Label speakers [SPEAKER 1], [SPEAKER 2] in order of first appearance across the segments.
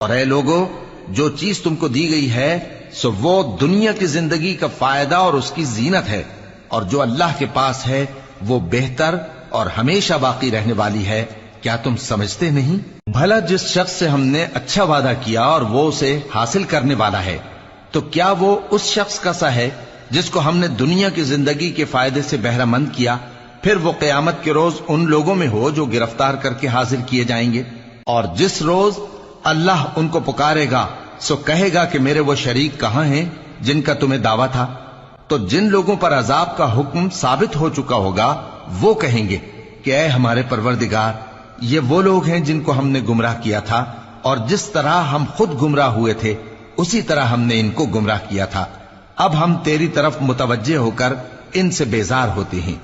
[SPEAKER 1] اور اے لوگو، جو چیز تم کو دی گئی ہے سو وہ دنیا کی زندگی کا فائدہ اور اس کی زینت ہے، اور جو اللہ کے پاس ہے وہ بہتر اور ہمیشہ باقی رہنے والی ہے۔ کیا تم سمجھتے نہیں؟ بھلا جس شخص سے ہم نے اچھا وعدہ کیا اور وہ اسے حاصل کرنے والا ہے، تو کیا وہ اس شخص کا سا ہے جس کو ہم نے دنیا کی زندگی کے فائدے سے بہرہ مند کیا، پھر وہ قیامت کے روز ان لوگوں میں ہو جو گرفتار کر کے حاضر کیے جائیں گے؟ اور جس روز اللہ ان کو پکارے گا سو کہے گا کہ میرے وہ شریک کہاں ہیں جن کا تمہیں دعویٰ تھا؟ تو جن لوگوں پر عذاب کا حکم ثابت ہو چکا ہوگا وہ کہیں گے کہ اے ہمارے پروردگار، یہ وہ لوگ ہیں جن کو ہم نے گمراہ کیا تھا، اور جس طرح ہم خود گمراہ ہوئے تھے اسی طرح ہم نے ان کو گمراہ کیا تھا۔ اب ہم تیری طرف متوجہ ہو کر ان سے بیزار ہوتے ہیں،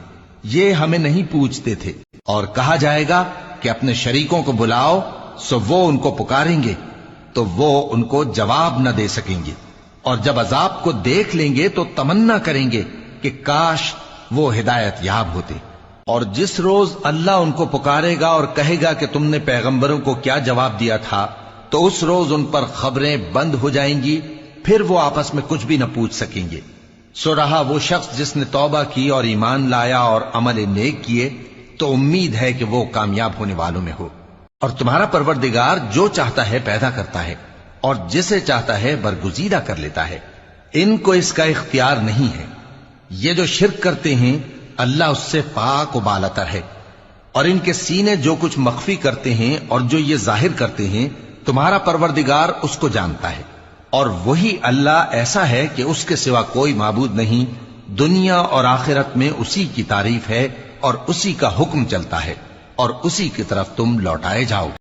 [SPEAKER 1] یہ ہمیں نہیں پوچھتے تھے۔ اور کہا جائے گا کہ اپنے شریکوں کو بلاؤ، سو وہ ان کو پکاریں گے تو وہ ان کو جواب نہ دے سکیں گے، اور جب عذاب کو دیکھ لیں گے تو تمنا کریں گے کہ کاش وہ ہدایت یاب ہوتے۔ اور جس روز اللہ ان کو پکارے گا اور کہے گا کہ تم نے پیغمبروں کو کیا جواب دیا تھا، تو اس روز ان پر خبریں بند ہو جائیں گی، پھر وہ آپس میں کچھ بھی نہ پوچھ سکیں گے۔ سو رہا وہ شخص جس نے توبہ کی اور ایمان لایا اور عمل نیک کیے، تو امید ہے کہ وہ کامیاب ہونے والوں میں ہو۔ اور تمہارا پروردگار جو چاہتا ہے پیدا کرتا ہے، اور جسے چاہتا ہے برگزیدہ کر لیتا ہے، ان کو اس کا اختیار نہیں ہے۔ یہ جو شرک کرتے ہیں اللہ اس سے پاک و بالاتر ہے، اور ان کے سینے جو کچھ مخفی کرتے ہیں اور جو یہ ظاہر کرتے ہیں تمہارا پروردگار اس کو جانتا ہے۔ اور وہی اللہ ایسا ہے کہ اس کے سوا کوئی معبود نہیں، دنیا اور آخرت میں اسی کی تعریف ہے اور اسی کا حکم چلتا ہے، اور اسی کی طرف تم لوٹائے جاؤ گے۔